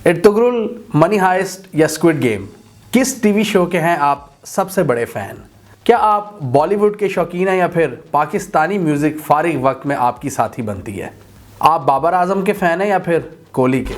Ertugrul, money heist या squid game, किस TV show के हैं आप सबसे बड़े फैन? क्या आप बॉलीवुड के शौकीन हैं या फिर पाकिस्तानी म्यूजिक फारिग वक्त में आपकी साथी बनती है? आप बाबर आजम के फैन हैं या फिर कोहली के?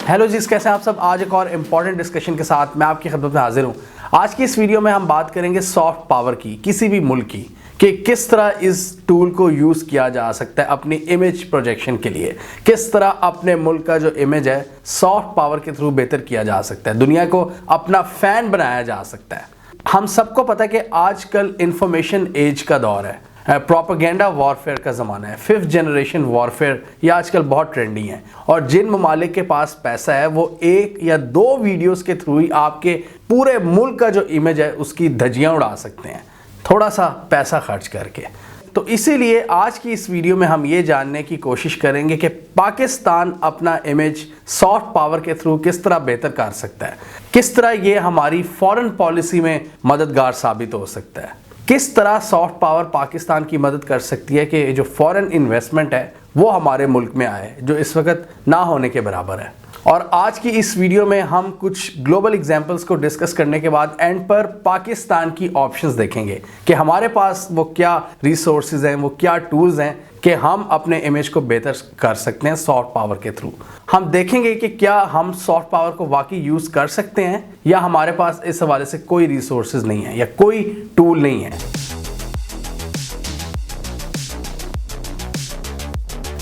हेलो जी, कैसे हैं आप सब? आज एक और इम्पॉर्टेंट डिस्कशन के साथ मैं आपकी खिदमत में हाजिर हूं। आज की इस वीडियो में हम बात करेंगे सॉफ्ट पावर की, किसी भी मुल्क की, कि किस तरह इस टूल को यूज़ किया जा सकता है अपनी इमेज प्रोजेक्शन के लिए। किस तरह अपने मुल्क का जो इमेज है सॉफ्ट पावर के थ्रू बेहतर किया जा सकता है, दुनिया को अपना फ़ैन बनाया जा सकता है। हम सबको पता है कि आजकल इंफॉर्मेशन एज का दौर है, प्रोपेगेंडा वॉरफेयर का ज़माना है। 5th जनरेशन वॉरफेयर ये आजकल बहुत ट्रेंडिंग है, और जिन ममालिक के पास पैसा है वो एक या दो वीडियोस के थ्रू ही आपके पूरे मुल्क का जो इमेज है उसकी धज्जियां उड़ा सकते हैं, थोड़ा सा पैसा खर्च करके। तो इसीलिए आज की इस वीडियो में हम ये जानने की कोशिश करेंगे कि पाकिस्तान अपना इमेज सॉफ्ट पावर के थ्रू किस तरह बेहतर कर सकता है, किस तरह ये हमारी फॉरेन पॉलिसी में मददगार साबित हो सकता है, किस तरह सॉफ्ट पावर पाकिस्तान की मदद कर सकती है कि जो फॉरेन इन्वेस्टमेंट है वो हमारे मुल्क में आए, जो इस वक्त ना होने के बराबर है। और आज की इस वीडियो में हम कुछ ग्लोबल एग्जांपल्स को डिस्कस करने के बाद एंड पर पाकिस्तान की ऑप्शंस देखेंगे कि हमारे पास वो क्या रिसोर्सेज हैं, वो क्या टूल्स हैं कि हम अपने इमेज को बेहतर कर सकते हैं सॉफ्ट पावर के थ्रू। हम देखेंगे कि क्या हम सॉफ्ट पावर को वाकई यूज़ कर सकते हैं या हमारे पास इस हवाले से कोई रिसोर्सेज नहीं है या कोई टूल नहीं है।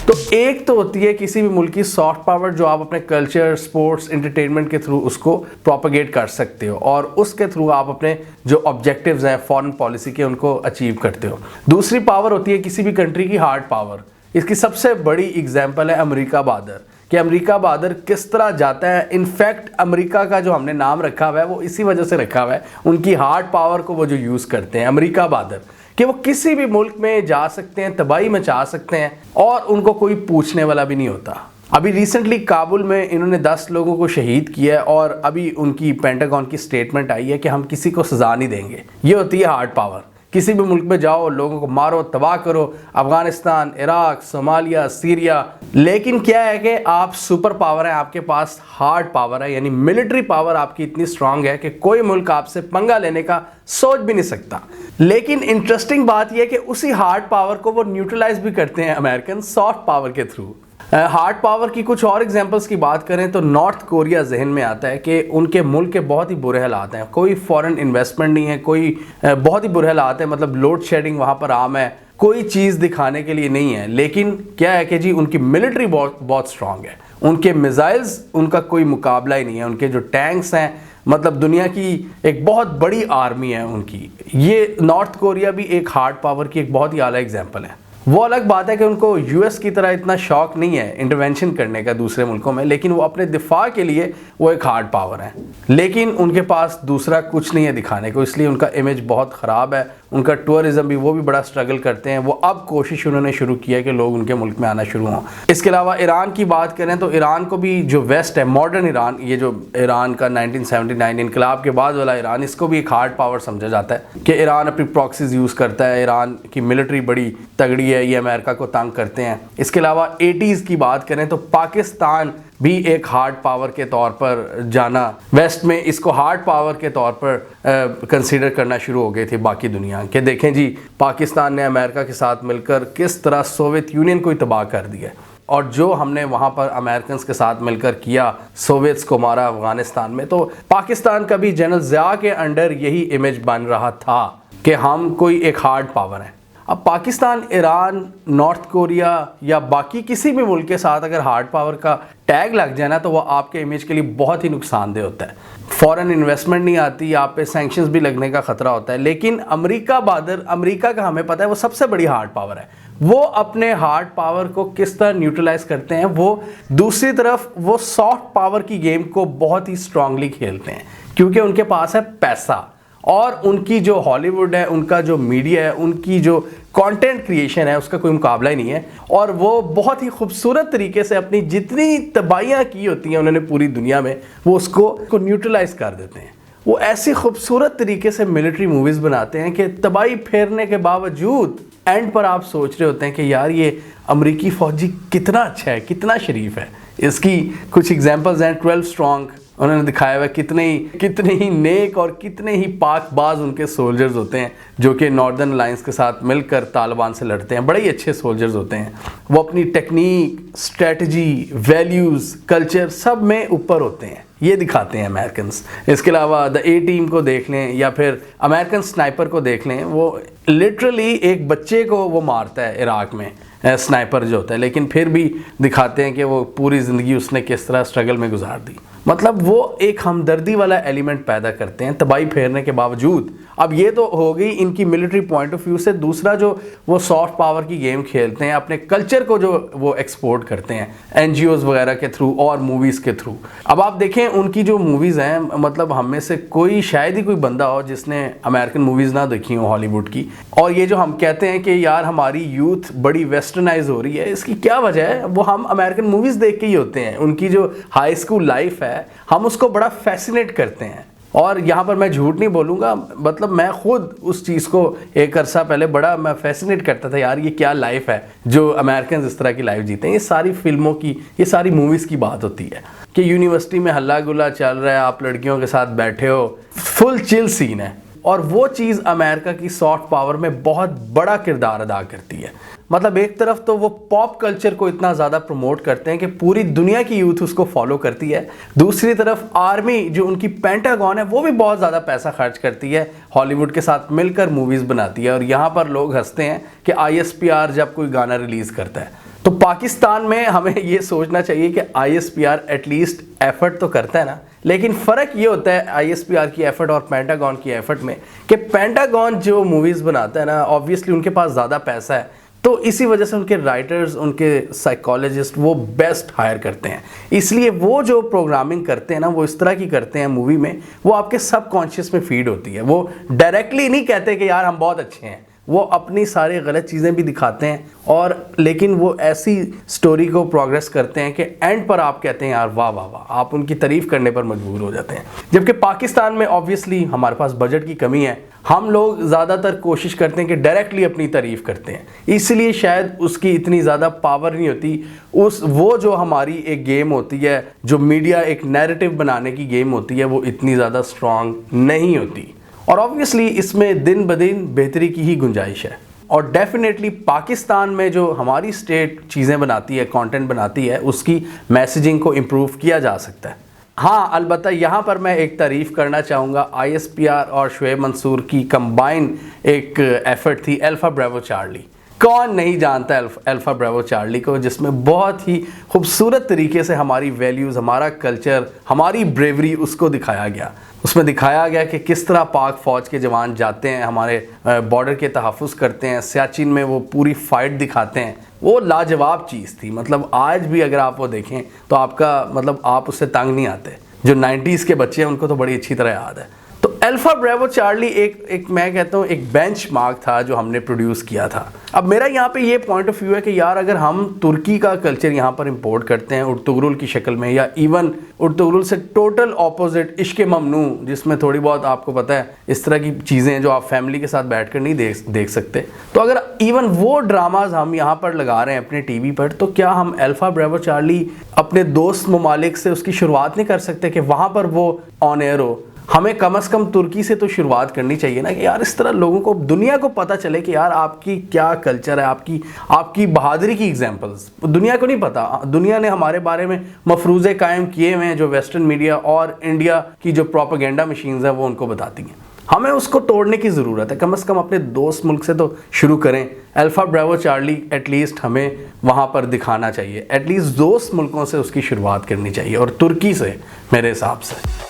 तो एक तो होती है किसी भी मुल्क की सॉफ्ट पावर जो आप अपने कल्चर, स्पोर्ट्स, एंटरटेनमेंट के थ्रू उसको प्रोपेगेट कर सकते हो और उसके थ्रू आप अपने जो ऑब्जेक्टिव्स हैं फॉरेन पॉलिसी के उनको अचीव करते हो। दूसरी पावर होती है किसी भी कंट्री की हार्ड पावर। इसकी सबसे बड़ी एग्जाम्पल है अमेरिका बहादुर, कि अमेरिका बहादुर किस तरह जाता है। इनफैक्ट अमेरिका का जो हमने नाम रखा हुआ है वो इसी वजह से रखा हुआ है, उनकी हार्ड पावर को वो जो यूज़ करते हैं अमेरिका बहादुर, कि वो किसी भी मुल्क में जा सकते हैं, तबाही मचा सकते हैं और उनको कोई पूछने वाला भी नहीं होता। अभी रिसेंटली काबुल में इन्होंने 10 लोगों को शहीद किया है और अभी उनकी पेंटागन की स्टेटमेंट आई है कि हम किसी को सज़ा नहीं देंगे। ये होती है हार्ड पावर। किसी भी मुल्क में जाओ, लोगों को मारो, तबाह करो, अफगानिस्तान, इराक, सोमालिया, सीरिया। लेकिन क्या है कि आप सुपर पावर है, आपके पास हार्ड पावर है, यानी मिलिट्री पावर आपकी इतनी स्ट्रांग है कि कोई मुल्क आपसे पंगा लेने का सोच भी नहीं सकता। लेकिन इंटरेस्टिंग बात यह कि उसी हार्ड पावर को वो न्यूट्रलाइज भी करते हैं अमेरिकन सॉफ्ट पावर के थ्रू। हार्ड पावर की कुछ और एग्जांपल्स की बात करें तो नॉर्थ कोरिया जहन में आता है कि उनके मुल्क के बहुत ही बुरे हालात हैं, कोई फॉरेन इन्वेस्टमेंट नहीं है, कोई बहुत ही बुरे हालात हैं, मतलब लोड शेडिंग वहाँ पर आम है, कोई चीज़ दिखाने के लिए नहीं है। लेकिन क्या है कि जी उनकी मिलिट्री बहुत स्ट्रांग है, उनके मिसाइल्स, उनका कोई मुकाबला ही नहीं है, उनके जो टैंक्स हैं, मतलब दुनिया की एक बहुत बड़ी आर्मी है उनकी। ये नॉर्थ कोरिया भी एक हार्ड पावर की एक बहुत ही आला एग्जाम्पल है। वो अलग बात है कि उनको यूएस की तरह इतना शौक नहीं है इंटरवेंशन करने का दूसरे मुल्कों में, लेकिन वो अपने दिफा के लिए वो एक हार्ड पावर है। लेकिन उनके पास दूसरा कुछ नहीं है दिखाने को, इसलिए उनका इमेज बहुत ख़राब है। उनका टूरिज़्म भी, वो भी बड़ा स्ट्रगल करते हैं। वो अब कोशिश उन्होंने शुरू किया है कि लोग उनके मुल्क में आना शुरू हों। इसके अलावा ईरान की बात करें तो ईरान को भी जो वेस्ट है, मॉडर्न ईरान, ये जो ईरान का 1979 इनकलाब के बाद वाला ईरान, इसको भी एक हार्ड पावर समझा जाता है कि ईरान अपनी प्रॉक्सीज यूज़ करता है, ईरान की मिलिट्री बड़ी तगड़ी है, ये अमेरिका को तंग करते हैं। इसके अलावा 80s की बात करें तो पाकिस्तान भी एक हार्ड पावर के तौर पर जाना, वेस्ट में इसको हार्ड पावर के तौर पर कंसीडर करना शुरू हो गए थे बाकी दुनिया के। देखें जी, पाकिस्तान ने अमेरिका के साथ मिलकर किस तरह सोवियत यूनियन को ही तबाह कर दिया, और जो हमने वहाँ पर अमेरिकन के साथ मिलकर किया, सोवियट्स को मारा अफगानिस्तान में। तो पाकिस्तान का भी जनरल ज़िया के अंडर यही इमेज बन रहा था कि हम कोई एक हार्ड पावर है। अब पाकिस्तान, ईरान, नॉर्थ कोरिया या बाकी किसी भी मुल्क के साथ अगर हार्ड पावर का टैग लग जाए ना तो वह आपके इमेज के लिए बहुत ही नुकसानदेह होता है। फॉरेन इन्वेस्टमेंट नहीं आती, आप पे सैंक्शंस भी लगने का खतरा होता है। लेकिन अमेरिका बहादुर, अमेरिका का हमें पता है वो सबसे बड़ी हार्ड पावर है। वो अपने हार्ड पावर को किस तरह न्यूट्रलाइज करते हैं, वो दूसरी तरफ वो सॉफ्ट पावर की गेम को बहुत ही स्ट्रांगली खेलते हैं, क्योंकि उनके पास है पैसा, और उनकी जो हॉलीवुड है, उनका जो मीडिया है, उनकी जो कंटेंट क्रिएशन है, उसका कोई मुकाबला ही नहीं है। और वो बहुत ही खूबसूरत तरीके से अपनी जितनी तबाहियाँ की होती हैं उन्होंने पूरी दुनिया में, वो उसको न्यूट्रलाइज कर देते हैं। वो ऐसी खूबसूरत तरीके से मिलिट्री मूवीज़ बनाते हैं कि तबाही फेरने के बावजूद एंड पर आप सोच रहे होते हैं कि यार ये अमेरिकी फौजी कितना अच्छा है, कितना शरीफ है। इसकी कुछ एग्जांपल्स हैं। 12 स्ट्रॉन्ग उन्होंने दिखाया हुआ कितने ही नेक और कितने ही पाकबाज उनके सोल्जर्स होते हैं जो कि नॉर्दर्न अलायंस के साथ मिलकर तालिबान से लड़ते हैं। बड़े ही अच्छे सोल्जर्स होते हैं वो, अपनी टेक्निक, स्ट्रेटजी, वैल्यूज़, कल्चर सब में ऊपर होते हैं, ये दिखाते हैं अमेरिकन। इसके अलावा द ए टीम को देख लें या फिर अमेरिकन स्नाइपर को देख लें, वो लिटरली एक बच्चे को वो मारता है इराक में, स्नाइपर जो होता है, लेकिन फिर भी दिखाते हैं कि वो पूरी ज़िंदगी उसने किस तरह स्ट्रगल में गुजार दी। मतलब वो एक हमदर्दी वाला एलिमेंट पैदा करते हैं तबाही फेरने के बावजूद। अब ये तो हो गई इनकी मिलिट्री पॉइंट ऑफ व्यू से। दूसरा जो वो सॉफ्ट पावर की गेम खेलते हैं, अपने कल्चर को जो वो एक्सपोर्ट करते हैं एनजीओज़ वगैरह के थ्रू और मूवीज़ के थ्रू। अब आप देखें उनकी जो मूवीज़ हैं, मतलब हम में से कोई शायद ही कोई बंदा हो जिसने अमेरिकन मूवीज़ ना देखी हो हॉलीवुड की। और ये जो हम कहते हैं कि यार हमारी यूथ बड़ी वेस्टर्नाइज हो रही है, इसकी क्या वजह है? वो हम अमेरिकन मूवीज़ देख के ही होते हैं। उनकी जो हाई स्कूल लाइफ है हम उसको बड़ा फैसिनेट करते हैं। और यहाँ पर मैं झूठ नहीं बोलूँगा, मतलब मैं खुद उस चीज़ को एक अरसा पहले बड़ा मैं फैसिनेट करता था, यार ये क्या लाइफ है जो अमेरिकन इस तरह की लाइफ जीते हैं। ये सारी फिल्मों की, ये सारी मूवीज़ की बात होती है कि यूनिवर्सिटी में हल्ला गुल्ला चल रहा है, आप लड़कियों के साथ बैठे हो, फुल चिल सीन है। और वो चीज़ अमेरिका की सॉफ्ट पावर में बहुत बड़ा किरदार अदा करती है। मतलब एक तरफ तो वो पॉप कल्चर को इतना ज़्यादा प्रमोट करते हैं कि पूरी दुनिया की यूथ उसको फॉलो करती है। दूसरी तरफ आर्मी जो उनकी पेंटागन है वो भी बहुत ज़्यादा पैसा खर्च करती है, हॉलीवुड के साथ मिलकर मूवीज़ बनाती है। और यहाँ पर लोग हंसते हैं कि ISPR जब कोई गाना रिलीज़ करता है। तो पाकिस्तान में हमें ये सोचना चाहिए कि ISPR एटलीस्ट एफर्ट तो करता है ना। लेकिन फ़र्क ये होता है ISPR की एफर्ट और पेंटागन की एफर्ट में कि पेंटागन जो मूवीज़ बनाता है ना, ऑब्वियसली उनके पास ज़्यादा पैसा है, तो इसी वजह से उनके राइटर्स, उनके साइकोलॉजिस्ट वो बेस्ट हायर करते हैं। इसलिए वो जो प्रोग्रामिंग करते हैं ना, वो इस तरह की करते हैं मूवी में, वो आपके सबकॉन्शियस में फीड होती है। वो डायरेक्टली नहीं कहते कि यार हम बहुत अच्छे हैं, वो अपनी सारी गलत चीज़ें भी दिखाते हैं और लेकिन वो ऐसी स्टोरी को प्रोग्रेस करते हैं कि एंड पर आप कहते हैं यार वाह वाह वाह, आप उनकी तारीफ़ करने पर मजबूर हो जाते हैं। जबकि पाकिस्तान में ऑब्वियसली हमारे पास बजट की कमी है, हम लोग ज़्यादातर कोशिश करते हैं कि डायरेक्टली अपनी तारीफ़ करते हैं, इसलिए शायद उसकी इतनी ज़्यादा पावर नहीं होती। वो जो हमारी एक गेम होती है, जो मीडिया एक नैरेटिव बनाने की गेम होती है, वो इतनी ज़्यादा स्ट्रॉन्ग नहीं होती। और ऑब्वियसली इसमें दिन ब दिन बेहतरी की ही गुंजाइश है। और डेफिनेटली पाकिस्तान में जो हमारी स्टेट चीज़ें बनाती है, कंटेंट बनाती है, उसकी मैसेजिंग को इम्प्रूव किया जा सकता है। हाँ, अलबत्ता यहाँ पर मैं एक तारीफ़ करना चाहूँगा ISPR और शुएब मंसूर की कंबाइन एक एफर्ट थी, अल्फा ब्रेवो चार्ली। कौन नहीं जानता अल्फा ब्रेवो चार्ली को, जिसमें बहुत ही खूबसूरत तरीके से हमारी वैल्यूज़, हमारा कल्चर, हमारी ब्रेवरी उसको दिखाया गया। उसमें दिखाया गया कि किस तरह पाक फ़ौज के जवान जाते हैं, हमारे बॉर्डर के तहफ़्फ़ुज़ करते हैं, सियाचिन में वो पूरी फ़ाइट दिखाते हैं। वो लाजवाब चीज़ थी। मतलब आज भी अगर आप वो देखें तो आपका मतलब आप उससे तंग नहीं आते। जो 90s के बच्चे हैं उनको तो बड़ी अच्छी तरह याद है। तो अल्फा ब्रेवो चार्ली एक मैं कहता हूँ एक बेंचमार्क था जो हमने प्रोड्यूस किया था। अब मेरा यहाँ पे ये पॉइंट ऑफ व्यू है कि यार अगर हम तुर्की का कल्चर यहाँ पर इंपोर्ट करते हैं उर्तुगरुल की शक्ल में, या इवन उर्तुगरुल से टोटल ऑपोजिट इश्क ममनू, जिसमें थोड़ी बहुत आपको पता है इस तरह की चीज़ें हैं जो आप फैमिली के साथ बैठ कर नहीं देख सकते, तो अगर इवन वो ड्रामाज हम यहाँ पर लगा रहे हैं अपने TV पर, तो क्या हम अल्फा ब्रेवो चार्ली अपने दोस्त ममालिक से उसकी शुरुआत नहीं कर सकते कि वहाँ पर वो ऑन एयर हो? हमें कम से कम तुर्की से तो शुरुआत करनी चाहिए ना, कि यार इस तरह लोगों को, दुनिया को पता चले कि यार आपकी क्या कल्चर है, आपकी बहादुरी की एग्जांपल्स दुनिया को नहीं पता। दुनिया ने हमारे बारे में मफरूज़े कायम किए हुए हैं जो वेस्टर्न मीडिया और इंडिया की जो प्रोपेगेंडा मशीन्स हैं वो उनको बताती हैं। हमें उसको तोड़ने की ज़रूरत है। कम से कम अपने दोस्त मुल्क से तो शुरू करें। अल्फा ब्रेवो चार्ली एटलीस्ट हमें वहाँ पर दिखाना चाहिए, एटलीस्ट दोस्त मुल्कों से उसकी शुरुआत करनी चाहिए, और तुर्की से मेरे हिसाब से।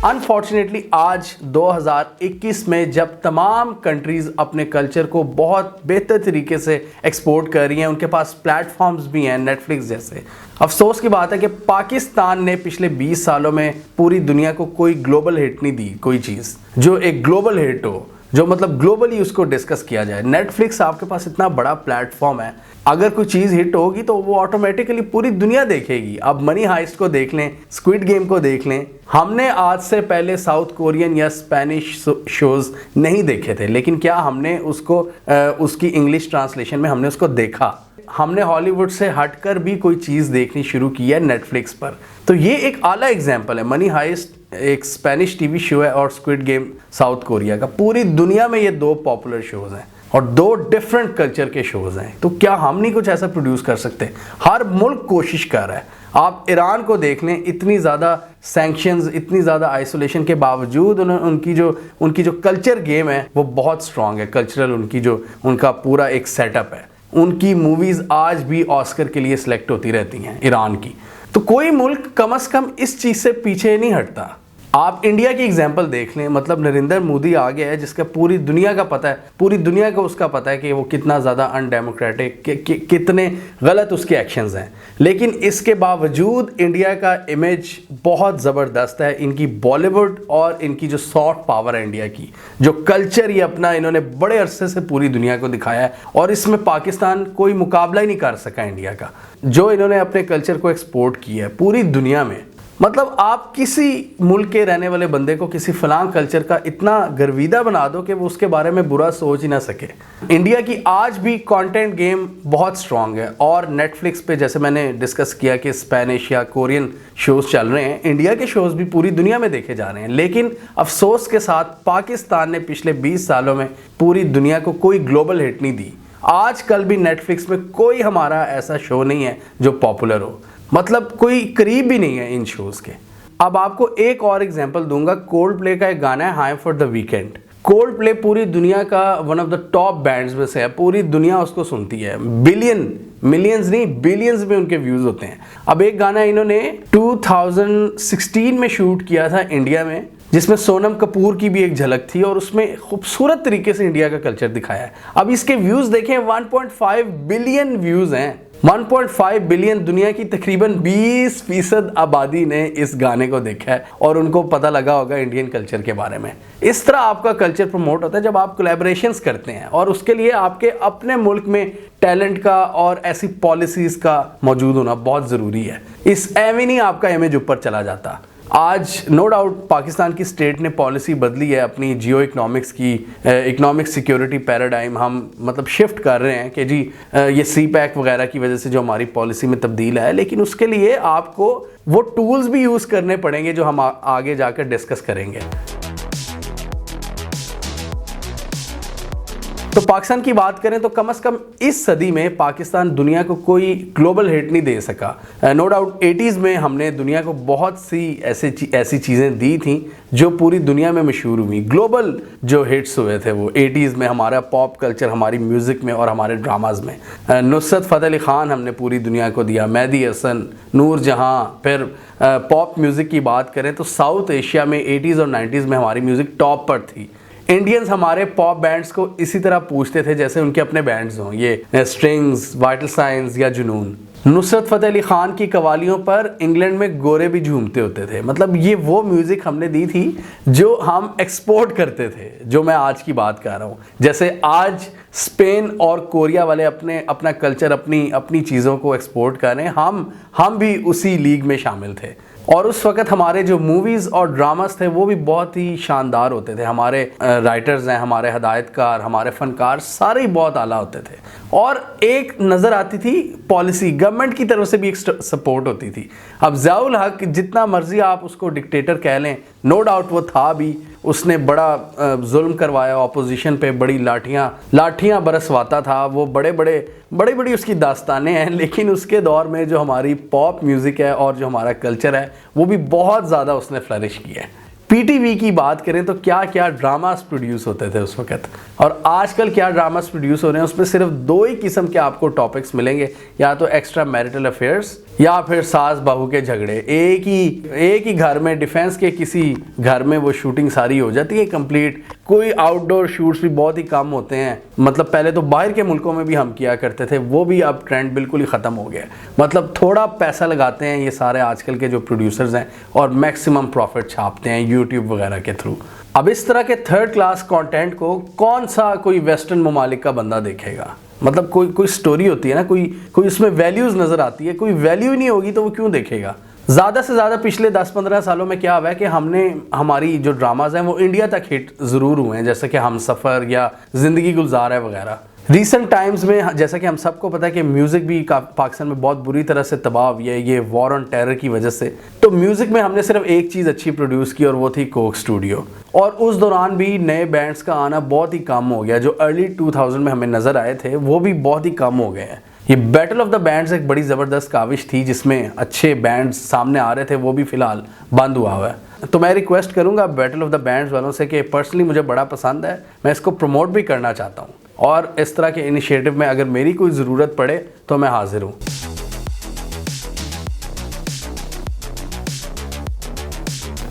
अनफॉर्चुनेटली आज 2021 में जब तमाम कंट्रीज़ अपने कल्चर को बहुत बेहतर तरीके से एक्सपोर्ट कर रही हैं, उनके पास प्लेटफॉर्म्स भी हैं नेटफ्लिक्स जैसे, अफसोस की बात है कि पाकिस्तान ने पिछले 20 सालों में पूरी दुनिया को कोई ग्लोबल हिट नहीं दी, कोई चीज़ जो एक ग्लोबल हिट हो। जो मतलब ग्लोबली उसको डिस्कस किया जाए। नेटफ्लिक्स आपके पास इतना बड़ा प्लेटफॉर्म है, अगर कोई चीज़ हिट होगी तो वो ऑटोमेटिकली पूरी दुनिया देखेगी। अब मनी हाइस्ट को देख लें, स्क्विड गेम को देख लें। हमने आज से पहले साउथ कोरियन या स्पेनिश शोज नहीं देखे थे, लेकिन क्या हमने उसको उसकी इंग्लिश ट्रांसलेशन में हमने उसको देखा। हमने हॉलीवुड से हटकर भी कोई चीज़ देखनी शुरू की है नेटफ्लिक्स पर। तो ये एक आला एग्जाम्पल है। मनी हाइस्ट एक स्पेनिश टीवी शो है और स्क्विड गेम साउथ कोरिया का। पूरी दुनिया में ये दो पॉपुलर शोज हैं और दो डिफरेंट कल्चर के शोज हैं। तो क्या हम नहीं कुछ ऐसा प्रोड्यूस कर सकते? हर मुल्क कोशिश कर रहा है। आप ईरान को देख लें, इतनी ज़्यादा सैंक्शंस, इतनी ज़्यादा आइसोलेशन के बावजूद उनकी जो कल्चर गेम है वो बहुत स्ट्रांग है। कल्चरल उनका पूरा एक सेटअप है। उनकी मूवीज़ आज भी ऑस्कर के लिए सिलेक्ट होती रहती हैं ईरान की। तो कोई मुल्क कम से कम इस चीज़ से पीछे नहीं हटता। आप इंडिया की एग्जांपल देख लें, मतलब नरेंद्र मोदी आ गया है जिसका पूरी दुनिया का पता है, पूरी दुनिया को उसका पता है कि वो कितना ज़्यादा अनडेमोक्रेटिक, कितने गलत उसके एक्शंस हैं। लेकिन इसके बावजूद इंडिया का इमेज बहुत ज़बरदस्त है। इनकी बॉलीवुड और इनकी जो सॉफ्ट पावर है इंडिया की, जो कल्चर ये अपना इन्होंने बड़े अरसे से पूरी दुनिया को दिखाया है और इसमें पाकिस्तान कोई मुकाबला ही नहीं कर सका इंडिया का। जो इन्होंने अपने कल्चर को एक्सपोर्ट किया है पूरी दुनिया में। मतलब आप किसी मुल्क के रहने वाले बंदे को किसी फलां कल्चर का इतना गर्विदा बना दो कि वो उसके बारे में बुरा सोच ही ना सके। इंडिया की आज भी कंटेंट गेम बहुत स्ट्रांग है और नेटफ्लिक्स पे जैसे मैंने डिस्कस किया कि स्पेनिश या कोरियन शोज़ चल रहे हैं, इंडिया के शोज़ भी पूरी दुनिया में देखे जा रहे हैं। लेकिन अफसोस के साथ पाकिस्तान ने पिछले 20 सालों में पूरी दुनिया को कोई ग्लोबल हिट नहीं दी। आज कल भी नेटफ्लिक्स में कोई हमारा ऐसा शो नहीं है जो पॉपुलर हो, मतलब कोई करीब भी नहीं है इन शोज़ के। अब आपको एक और एग्जांपल दूंगा। कोल्ड प्ले का एक गाना है high for the weekend. Cold play पूरी दुनिया का one of the top bands में से है। पूरी दुनिया उसको सुनती है। मिलियंस नहीं, बिलियंस में उनके व्यूज़ होते हैं। अब एक गाना इन्होंने 2016 में शूट किया था इंडिया में, जिसमें सोनम कपूर की भी एक झलक थी और उसमें खूबसूरत तरीके से इंडिया का कल्चर दिखाया है। अब इसके व्यूज़ देखें, 1.5 बिलियन व्यूज़ हैं। 1.5 बिलियन, दुनिया की तकरीबन 20% आबादी ने इस गाने को देखा है और उनको पता लगा होगा इंडियन कल्चर के बारे में। इस तरह आपका कल्चर प्रमोट होता है जब आप कोलैबोरेशंस करते हैं और उसके लिए आपके अपने मुल्क में टैलेंट का और ऐसी पॉलिसीज़ का मौजूद होना बहुत ज़रूरी है। इस एवं नहीं आपका इमेज ऊपर चला जाता। आज नो डाउट पाकिस्तान की स्टेट ने पॉलिसी बदली है अपनी जियो इकनॉमिक्स की, इकनॉमिक सिक्योरिटी पैराडाइम हम मतलब शिफ्ट कर रहे हैं कि जी ये सी पैक वगैरह की वजह से जो हमारी पॉलिसी में तब्दील है। लेकिन उसके लिए आपको वो टूल्स भी यूज़ करने पड़ेंगे जो हम आगे जाकर डिस्कस करेंगे। तो पाकिस्तान की बात करें तो कम से कम इस सदी में पाकिस्तान दुनिया को कोई ग्लोबल हिट नहीं दे सका। नो डाउट 80s में हमने दुनिया को बहुत सी ऐसी चीज़ें दी थी जो पूरी दुनिया में मशहूर हुई। ग्लोबल जो हिट्स हुए थे वो 80s में हमारा पॉप कल्चर, हमारी म्यूज़िक में और हमारे ड्रामाज में। नुसरत फ़तेह अली ख़ान हमने पूरी दुनिया को दिया, मेहदी हसन, नूर जहाँ। फिर पॉप म्यूज़िक की बात करें तो साउथ एशिया में 80s और 90s में हमारी म्यूज़िक टॉप पर थी। इंडियंस हमारे पॉप बैंड्स को इसी तरह पूछते थे जैसे उनके अपने बैंड्स हों, ये स्ट्रिंग्स, वाइटल साइंस या जुनून। नुसरत फ़तेह अली ख़ान की कवालियों पर इंग्लैंड में गोरे भी झूमते होते थे। मतलब ये वो म्यूज़िक हमने दी थी जो हम एक्सपोर्ट करते थे, जो मैं आज की बात कर रहा हूँ। जैसे आज स्पेन और कोरिया वाले अपना कल्चर, अपनी चीज़ों को एक्सपोर्ट कर रहे हैं, हम भी उसी लीग में शामिल थे। और उस वक़्त हमारे जो मूवीज़ और ड्रामास थे वो भी बहुत ही शानदार होते थे। हमारे राइटर्स हैं, हमारे हदायतकार, हमारे फ़नकार सारे ही बहुत आला होते थे। और एक नज़र आती थी पॉलिसी, गवर्नमेंट की तरफ से भी एक सपोर्ट होती थी। अब ज़ियाउल हक जितना मर्ज़ी आप उसको डिक्टेटर कह लें, नो डाउट वो था भी, उसने बड़ा जुल्म करवाया ऑपोजिशन पे, बड़ी लाठियाँ बरसवाता था वो, बड़ी उसकी दास्तानें हैं। लेकिन उसके दौर में जो हमारी पॉप म्यूज़िक है और जो हमारा कल्चर है वो भी बहुत ज़्यादा उसने फ्लरिश किया है। पीटीवी की बात करें तो क्या क्या ड्रामास प्रोड्यूस होते थे उस वक़्त और आजकल क्या ड्रामास प्रोड्यूस हो रहे हैं, उसमें सिर्फ दो ही किस्म के आपको टॉपिक्स मिलेंगे, या तो एक्स्ट्रा मैरिटल अफेयर्स या फिर सास बहू के झगड़े। एक ही घर में, डिफेंस के किसी घर में वो शूटिंग सारी हो जाती है कंप्लीट। कोई आउटडोर शूट्स भी बहुत ही कम होते हैं। मतलब पहले तो बाहर के मुल्कों में भी हम किया करते थे, वो भी अब ट्रेंड बिल्कुल ही ख़त्म हो गया। मतलब थोड़ा पैसा लगाते हैं ये सारे आजकल के जो प्रोड्यूसर्स हैं और मैक्सिमम प्रॉफिट छापते हैं यूट्यूब वगैरह के थ्रू। अब इस तरह के थर्ड क्लास कंटेंट को कौन सा कोई वेस्टर्न ममालिक का बंदा देखेगा? मतलब कोई स्टोरी होती है ना, कोई उसमें वैल्यूज नजर आती है, कोई वैल्यू ही नहीं होगी तो वो क्यों देखेगा? ज़्यादा से ज़्यादा पिछले 10-15 सालों में क्या हुआ है कि हमारी जो ड्रामाज हैं वो इंडिया तक हिट ज़रूर हुए हैं, जैसे कि हम सफ़र या ज़िंदगी गुलजार है वगैरह। रिसेंट टाइम्स में जैसा कि हम सबको पता है कि म्यूज़िक भी पाकिस्तान में बहुत बुरी तरह से तबाह हुई है ये वॉर ऑन टेरर की वजह से। तो म्यूज़िक में हमने सिर्फ एक चीज़ अच्छी प्रोड्यूस की और वो थी कोक स्टूडियो, और उस दौरान भी नए बैंड्स का आना बहुत ही कम हो गया। जो अर्ली 2000 में हमें नज़र आए थे वो भी बहुत ही कम हो गए हैं। ये बैटल ऑफ द बैंड्स एक बड़ी ज़बरदस्त काविश थी जिसमें अच्छे बैंड्स सामने आ रहे थे, वो भी फ़िलहाल बंद हुआ है। तो मैं रिक्वेस्ट करूंगा बैटल ऑफ द बैंड्स वालों से कि पर्सनली मुझे बड़ा पसंद है, मैं इसको प्रमोट भी करना चाहता हूं, और इस तरह के इनिशिएटिव में अगर मेरी कोई ज़रूरत पड़े तो मैं हाजिर हूं।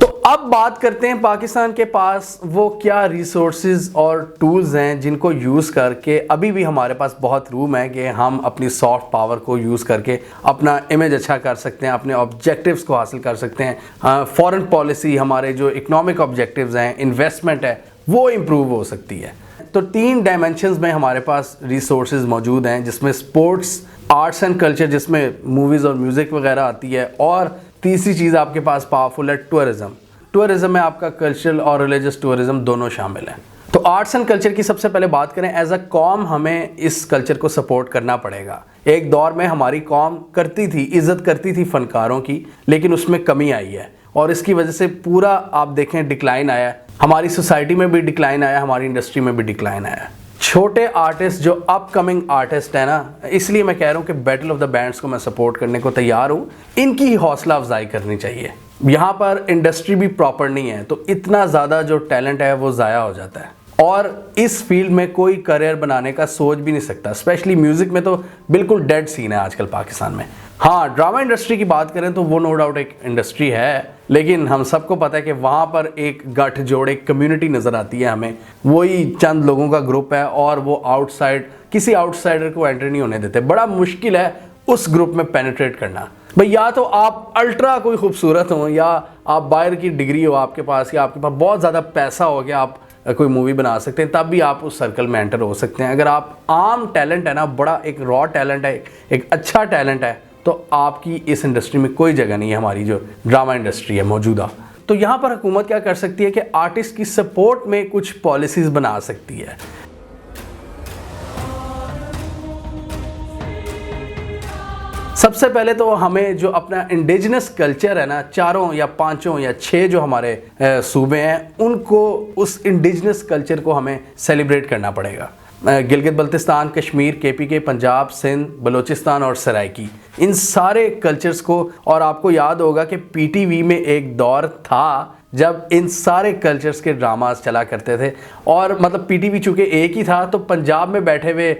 तो अब बात करते हैं पाकिस्तान के पास वो क्या रिसोर्सेज और टूल्स हैं जिनको यूज़ करके अभी भी हमारे पास बहुत रूम है कि हम अपनी सॉफ्ट पावर को यूज़ करके अपना इमेज अच्छा कर सकते हैं, अपने ऑब्जेक्टिव्स को हासिल कर सकते हैं। फॉरेन पॉलिसी, हमारे जो इकोनॉमिक ऑब्जेक्टिव्स हैं, इन्वेस्टमेंट है, वो इम्प्रूव हो सकती है। तो 3 डायमेंशंस में हमारे पास रिसोर्सेज मौजूद हैं, जिसमें स्पोर्ट्स, आर्ट्स एंड कल्चर जिसमें मूवीज़ और म्यूज़िक वगैरह आती है, और तीसरी चीज़ आपके पास पावरफुल है टूरिज़्म। टूरिज़्म में आपका कल्चरल और रिलीजियस टूरिज़्म दोनों शामिल हैं। तो आर्ट्स एंड कल्चर की सबसे पहले बात करें, एज अ कॉम हमें इस कल्चर को सपोर्ट करना पड़ेगा। एक दौर में हमारी कॉम करती थी, इज़्ज़त करती थी फ़नकारों की, लेकिन उसमें कमी आई है और इसकी वजह से पूरा आप देखें डिक्लाइन आया। हमारी सोसाइटी में भी डिक्लाइन आया, हमारी इंडस्ट्री में भी डिक्लाइन आया। छोटे आर्टिस्ट जो अपकमिंग आर्टिस्ट है ना, इसलिए मैं कह रहा हूँ कि बैटल ऑफ द बैंड्स को मैं सपोर्ट करने को तैयार हूँ। इनकी हौसला अफजाई करनी चाहिए। यहाँ पर इंडस्ट्री भी प्रॉपर नहीं है तो इतना ज़्यादा जो टैलेंट है वो ज़ाया हो जाता है, और इस फील्ड में कोई करियर बनाने का सोच भी नहीं सकता। स्पेशली म्यूज़िक में तो बिल्कुल डेड सीन है आजकल पाकिस्तान में। हाँ, ड्रामा इंडस्ट्री की बात करें तो वो नो डाउट एक इंडस्ट्री है, लेकिन हम सबको पता है कि वहाँ पर एक गठजोड़, एक कम्युनिटी नज़र आती है हमें। वही चंद लोगों का ग्रुप है और वो किसी आउटसाइडर को एंट्री नहीं होने देते। बड़ा मुश्किल है उस ग्रुप में पेनिट्रेट करना। भाई या तो आप अल्ट्रा कोई खूबसूरत हो, या आप बाहर की डिग्री हो आपके पास, या आपके पास बहुत ज़्यादा पैसा हो कि आप कोई मूवी बना सकते हैं, तब भी आप उस सर्कल में एंटर हो सकते हैं। अगर आप आम टैलेंट है ना, बड़ा एक रॉ टैलेंट है, एक अच्छा टैलेंट है, तो आपकी इस इंडस्ट्री में कोई जगह नहीं है। हमारी जो ड्रामा इंडस्ट्री है मौजूदा, तो यहाँ पर हुकूमत क्या कर सकती है कि आर्टिस्ट की सपोर्ट में कुछ पॉलिसीज़ बना सकती है। सबसे पहले तो हमें जो अपना इंडिजिनस कल्चर है ना, 4 या 5 या 6 जो हमारे सूबे हैं, उनको उस इंडिजिनस कल्चर को हमें सेलिब्रेट करना पड़ेगा। गिलगित बल्तिस्तान, कश्मीर, KPK, पंजाब, सिंध, बलूचिस्तान और सराइकी, इन सारे कल्चर्स को। और आपको याद होगा कि PTV में एक दौर था जब इन सारे कल्चर्स के ड्रामास चला करते थे, और मतलब PTV चूँकि एक ही था तो पंजाब में बैठे हुए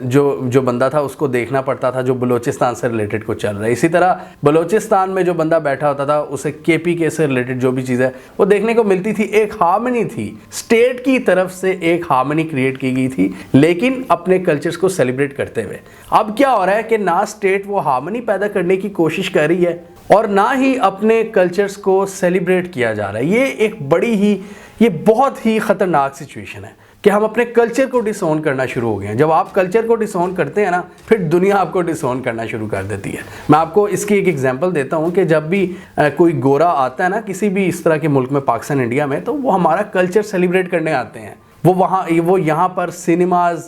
जो बंदा था उसको देखना पड़ता था जो बलूचिस्तान से रिलेटेड को चल रहा है। इसी तरह बलूचिस्तान में जो बंदा बैठा होता था उसे KPK से रिलेटेड जो भी चीज़ है वो देखने को मिलती थी। एक हार्मनी थी, स्टेट की तरफ से एक हार्मनी क्रिएट की गई थी, लेकिन अपने कल्चर्स को सेलिब्रेट करते हुए। अब क्या हो रहा है कि ना स्टेट वो हार्मनी पैदा करने की कोशिश कर रही है और ना ही अपने कल्चर्स को सेलिब्रेट किया जा रहा है। ये बहुत ही ख़तरनाक सिचुएशन है कि हम अपने कल्चर को डिसओन करना शुरू हो गए हैं। जब आप कल्चर को डिसओन करते हैं ना, फिर दुनिया आपको डिसओन करना शुरू कर देती है। मैं आपको इसकी एक एग्जांपल देता हूँ कि जब भी कोई गोरा आता है ना किसी भी इस तरह के मुल्क में, पाकिस्तान, इंडिया में, तो वो हमारा कल्चर सेलिब्रेट करने आते हैं। वो यहाँ पर सिनेमाज,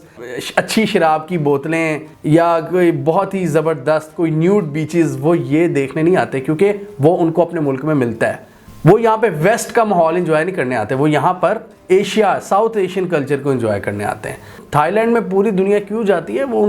अच्छी शराब की बोतलें या कोई बहुत ही ज़बरदस्त कोई न्यूड बीचेस, वो ये देखने नहीं आते क्योंकि वो उनको अपने मुल्क में मिलता है। वो यहाँ पे वेस्ट का माहौल एंजॉय नहीं करने आते, वो यहाँ पर एशिया, साउथ एशियन कल्चर को एंजॉय करने आते हैं। थाईलैंड में पूरी दुनिया क्यों जाती है? वो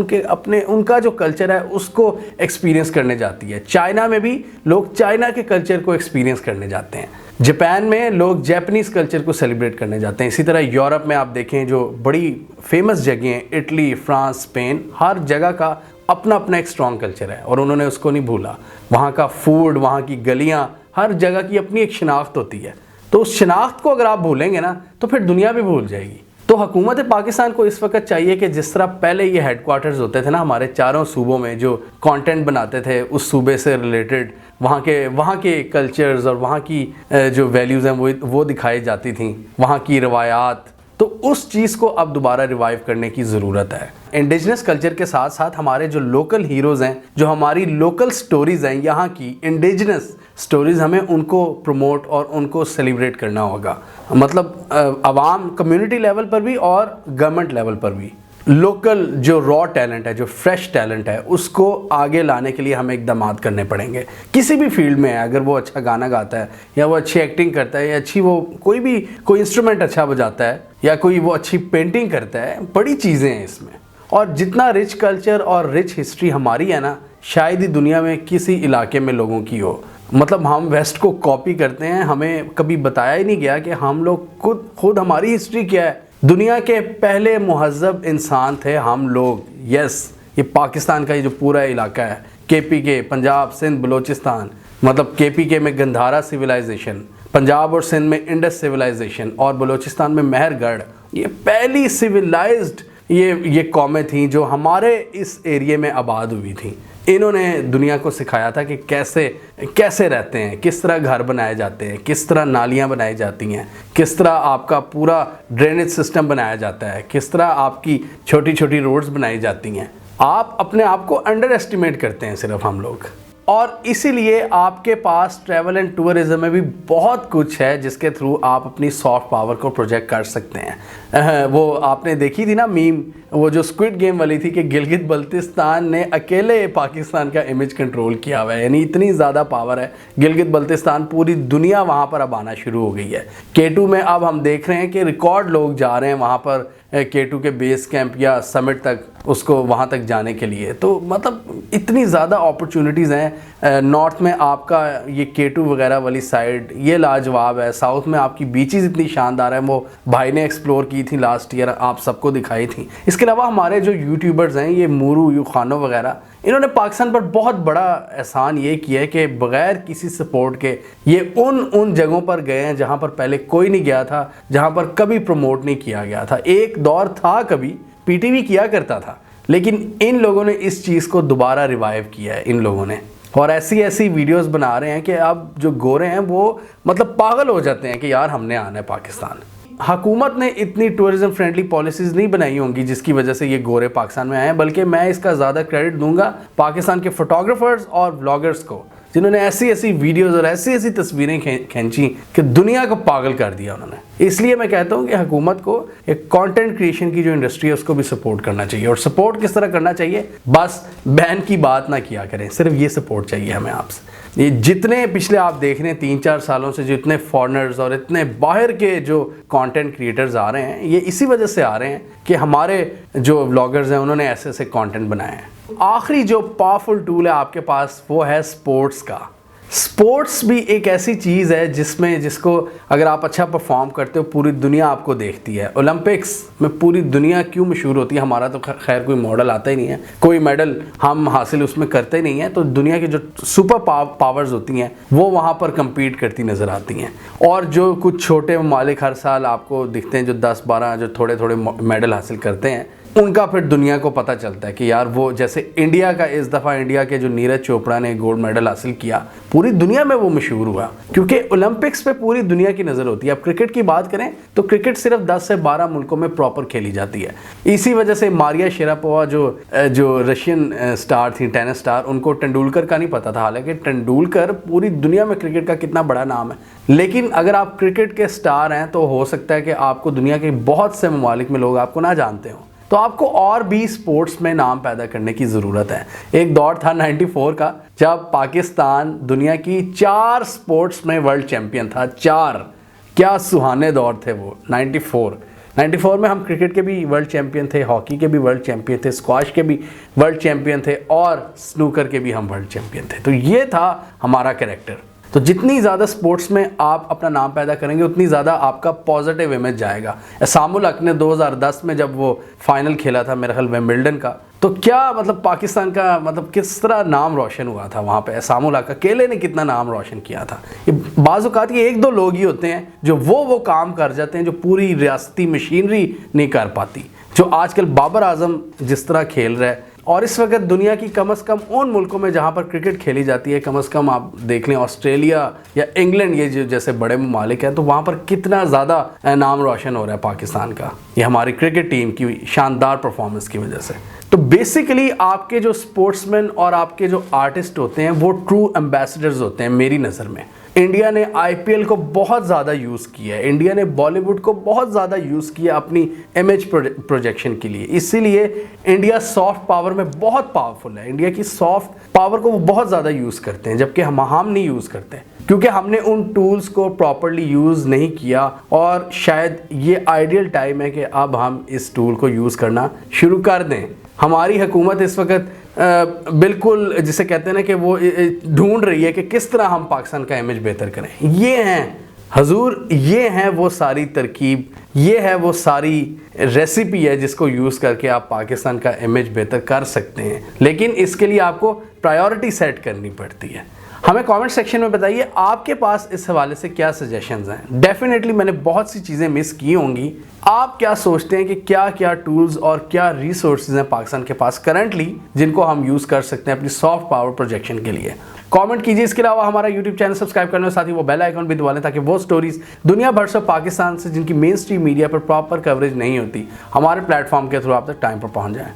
उनका जो कल्चर है उसको एक्सपीरियंस करने जाती है। चाइना में भी लोग चाइना के कल्चर को एक्सपीरियंस करने जाते हैं। जापान में लोग जापानीज़ कल्चर को सेलिब्रेट करने जाते हैं। इसी तरह यूरोप में आप देखें जो बड़ी फेमस जगह हैं, इटली, फ्रांस, स्पेन, हर जगह का अपना अपना एक स्ट्रॉन्ग कल्चर है और उन्होंने उसको नहीं भूला। वहाँ का फूड, वहाँ की गलियाँ, हर जगह की अपनी एक शिनाख्त होती है। तो उस शिनाख्त को अगर आप भूलेंगे ना तो फिर दुनिया भी भूल जाएगी। तो हुकूमत पाकिस्तान को इस वक्त चाहिए कि जिस तरह पहले ये हेडक्वार्टर्स होते थे ना हमारे चारों सूबों में, जो कंटेंट बनाते थे उस सूबे से रिलेटेड, वहाँ के कल्चर्स और वहाँ की जो वैल्यूज़ हैं वो दिखाई जाती थी, वहाँ की रवायात, तो उस चीज़ को अब दोबारा रिवाइव करने की ज़रूरत है। इंडिजिनस कल्चर के साथ साथ हमारे जो लोकल हीरोज़ हैं, जो हमारी लोकल स्टोरीज़ हैं, यहाँ की इंडिजिनस स्टोरीज़, हमें उनको प्रमोट और उनको सेलिब्रेट करना होगा। मतलब आवाम कम्युनिटी लेवल पर भी और गवर्नमेंट लेवल पर भी लोकल जो रॉ टैलेंट है, जो फ्रेश टैलेंट है, उसको आगे लाने के लिए हमें इकदाम करने पड़ेंगे। किसी भी फील्ड में है, अगर वो अच्छा गाना गाता है या वो अच्छी एक्टिंग करता है या अच्छी वो कोई इंस्ट्रूमेंट अच्छा बजाता है या कोई वो अच्छी पेंटिंग करता है, बड़ी चीज़ें हैं इसमें। और जितना रिच कल्चर और रिच हिस्ट्री हमारी है ना, शायद ही दुनिया में किसी इलाके में लोगों की हो। मतलब हम वेस्ट को कॉपी करते हैं, हमें कभी बताया ही नहीं गया कि हम लोग खुद हमारी हिस्ट्री क्या है। दुनिया के पहले मुहज़्ज़ब इंसान थे हम लोग। यस, ये पाकिस्तान का ये जो पूरा इलाका है, KPK, पंजाब, सिंध, बलूचिस्तान, मतलब KPK में गंधारा सिविलाइजेशन, पंजाब और सिंध में इंडस सिविलाइजेशन और बलूचिस्तान में मेहरगढ़, ये पहली सिविलाइज्ड ये कौमें थीं जो हमारे इस एरिए में आबाद हुई थी। इन्होंने दुनिया को सिखाया था कि कैसे रहते हैं, किस तरह घर बनाए जाते हैं, किस तरह नालियाँ बनाई जाती हैं, किस तरह आपका पूरा ड्रेनेज सिस्टम बनाया जाता है, किस तरह आपकी छोटी छोटी रोड्स बनाई जाती हैं। आप अपने आप को अंडर एस्टिमेट करते हैं सिर्फ हम लोग, और इसीलिए आपके पास ट्रैवल एंड टूरिज्म में भी बहुत कुछ है जिसके थ्रू आप अपनी सॉफ्ट पावर को प्रोजेक्ट कर सकते हैं। वो आपने देखी थी ना मीम, वो जो स्क्विड गेम वाली थी कि गिलगित बल्तिस्तान ने अकेले पाकिस्तान का इमेज कंट्रोल किया हुआ है, यानी इतनी ज़्यादा पावर है गिलगित बल्तिस्तान, पूरी दुनिया वहाँ पर अब आना शुरू हो गई है। K2 में अब हम देख रहे हैं कि रिकॉर्ड लोग जा रहे हैं वहाँ पर K2 के बेस कैंप या समिट तक, उसको वहाँ तक जाने के लिए। तो मतलब इतनी ज़्यादा अपॉर्चुनिटीज़ हैं। नॉर्थ में आपका ये K2 वगैरह वाली साइड ये लाजवाब है। साउथ में आपकी बीचेस इतनी शानदार है, वो भाई ने एक्सप्लोर की थी लास्ट ईयर, आप सबको दिखाई थी। इसके अलावा हमारे जो यूट्यूबर्स हैं, ये मूरू यूखानो वगैरह, इन्होंने पाकिस्तान पर बहुत बड़ा एहसान ये किया है कि बग़ैर किसी सपोर्ट के ये उन जगहों पर गए हैं जहाँ पर पहले कोई नहीं गया था, जहाँ पर कभी प्रमोट नहीं किया गया था। एक दौर था कभी PTV किया करता था, लेकिन इन लोगों ने इस चीज़ को दोबारा रिवाइव किया है इन लोगों ने, और ऐसी वीडियोस बना रहे हैं कि अब जो गोरे हैं वो मतलब पागल हो जाते हैं कि यार हमने आना है पाकिस्तान। हुकूमत ने इतनी टूरिज्म फ्रेंडली पॉलिसीज़ नहीं बनाई होंगी जिसकी वजह से ये गोरे पाकिस्तान में आए हैं, बल्कि मैं इसका ज़्यादा क्रेडिट दूंगा पाकिस्तान के फोटोग्राफर्स और ब्लॉगर्स को, जिन्होंने ऐसी वीडियोस और ऐसी तस्वीरें खींची कि दुनिया को पागल कर दिया उन्होंने। इसलिए मैं कहता हूँ कि हुकूमत को एक कंटेंट क्रिएशन की जो इंडस्ट्री है उसको भी सपोर्ट करना चाहिए। और सपोर्ट किस तरह करना चाहिए, बस बैन की बात ना किया करें, सिर्फ ये सपोर्ट चाहिए हमें आपसे। ये जितने पिछले आप देख रहे हैं 3-4 सालों से जितने फॉरेनर्स और इतने बाहर के जो कंटेंट क्रिएटर्स आ रहे हैं, ये इसी वजह से आ रहे हैं कि हमारे जो व्लॉगर्स हैं उन्होंने ऐसे कंटेंट बनाए हैं। आखिरी जो पावरफुल टूल है आपके पास वो है स्पोर्ट्स का। स्पोर्ट्स भी एक ऐसी चीज़ है जिसको अगर आप अच्छा परफॉर्म करते हो पूरी दुनिया आपको देखती है। ओलंपिक्स में पूरी दुनिया क्यों मशहूर होती है, हमारा तो खैर कोई मॉडल आता ही नहीं है, कोई मेडल हम हासिल उसमें करते ही नहीं है, तो दुनिया की जो सुपर पावर्स होती हैं वो वहाँ पर कम्पीट करती नज़र आती हैं। और जो कुछ छोटे ममालिक हर साल आपको दिखते हैं जो 10-12 जो थोड़े मेडल हासिल करते हैं, उनका फिर दुनिया को पता चलता है कि यार वो जैसे इंडिया का इस दफ़ा इंडिया के जो नीरज चोपड़ा ने गोल्ड मेडल हासिल किया, पूरी दुनिया में वो मशहूर हुआ क्योंकि ओलंपिक्स पे पूरी दुनिया की नज़र होती है। अब क्रिकेट की बात करें तो क्रिकेट सिर्फ 10 से 12 मुल्कों में प्रॉपर खेली जाती है। इसी वजह से मारिया शेरापोवा जो रशियन स्टार थी, टेनिस स्टार, उनको तेंदुलकर का नहीं पता था, हालांकि तेंदुलकर पूरी दुनिया में क्रिकेट का कितना बड़ा नाम है। लेकिन अगर आप क्रिकेट के स्टार हैं तो हो सकता है कि आपको दुनिया के बहुत से ममालिक में लोग आपको ना जानते हों, तो आपको और भी स्पोर्ट्स में नाम पैदा करने की ज़रूरत है। एक दौर था 94 का जब पाकिस्तान दुनिया की 4 स्पोर्ट्स में वर्ल्ड चैंपियन था। 4, क्या सुहाने दौर थे वो। 94 में हम क्रिकेट के भी वर्ल्ड चैंपियन थे, हॉकी के भी वर्ल्ड चैंपियन थे, स्क्वाश के भी वर्ल्ड चैंपियन थे और स्नूकर के भी हम वर्ल्ड चैंपियन थे। तो ये था हमारा कैरेक्टर। तो जितनी ज़्यादा स्पोर्ट्स में आप अपना नाम पैदा करेंगे उतनी ज़्यादा आपका पॉजिटिव इमेज जाएगा। एसामुल हक ने 2010 में जब वो फाइनल खेला था मेरा ख्याल विंबलडन का, तो क्या मतलब पाकिस्तान का मतलब किस तरह नाम रोशन हुआ था वहाँ पे। एसामुल हक अकेले ने कितना नाम रोशन किया था। ये बाज़ औक़ात ये एक दो लोग ही होते हैं जो वो काम कर जाते हैं जो पूरी रियासती मशीनरी नहीं कर पाती, जो आजकल बाबर आजम जिस तरह खेल रहा है। और इस वक्त दुनिया की कम से कम उन मुल्कों में जहाँ पर क्रिकेट खेली जाती है, कम से कम आप देख लें ऑस्ट्रेलिया या इंग्लैंड, ये जो जैसे बड़े ममालिक हैं, तो वहाँ पर कितना ज़्यादा नाम रोशन हो रहा है पाकिस्तान का, ये हमारी क्रिकेट टीम की शानदार परफॉर्मेंस की वजह से। तो बेसिकली आपके जो स्पोर्ट्समैन और आपके जो आर्टिस्ट होते हैं वो ट्रू एम्बेसडर्स होते हैं मेरी नज़र में। इंडिया ने आईपीएल को बहुत ज़्यादा यूज़ किया है, इंडिया ने बॉलीवुड को बहुत ज़्यादा यूज़ किया अपनी इमेज प्रोजेक्शन के लिए, इसीलिए इंडिया सॉफ्ट पावर में बहुत पावरफुल है। इंडिया की सॉफ्ट पावर को वो बहुत ज़्यादा यूज़ करते हैं, जबकि हम नहीं यूज़ करते क्योंकि हमने उन टूल्स को प्रॉपरली यूज़ नहीं किया। और शायद ये आइडियल टाइम है कि अब हम इस टूल को यूज़ करना शुरू कर दें। हमारी हुकूमत इस वक्त बिल्कुल जिसे कहते हैं ना कि वो ढूंढ रही है कि किस तरह हम पाकिस्तान का इमेज बेहतर करें। ये हैं हजूर, ये हैं वो सारी तरकीब, ये है वो सारी रेसिपी है जिसको यूज़ करके आप पाकिस्तान का इमेज बेहतर कर सकते हैं। लेकिन इसके लिए आपको प्रायोरिटी सेट करनी पड़ती है। हमें कमेंट सेक्शन में बताइए आपके पास इस हवाले से क्या सजेशंस हैं। डेफिनेटली मैंने बहुत सी चीज़ें मिस की होंगी। आप क्या सोचते हैं कि क्या क्या टूल्स और क्या रिसोर्सेज हैं पाकिस्तान के पास करंटली जिनको हम यूज़ कर सकते हैं अपनी सॉफ्ट पावर प्रोजेक्शन के लिए। कमेंट कीजिए। इसके अलावा हमारा यूट्यूब चैनल सब्सक्राइब करने और साथ ही वो बेल आइकन भी दबा लें ताकि वो स्टोरीज दुनिया भर से पाकिस्तान से जिनकी मेन स्ट्रीम मीडिया पर प्रॉपर कवरेज नहीं होती हमारे प्लेटफॉर्म के थ्रू आप तक टाइम पर पहुँच जाए।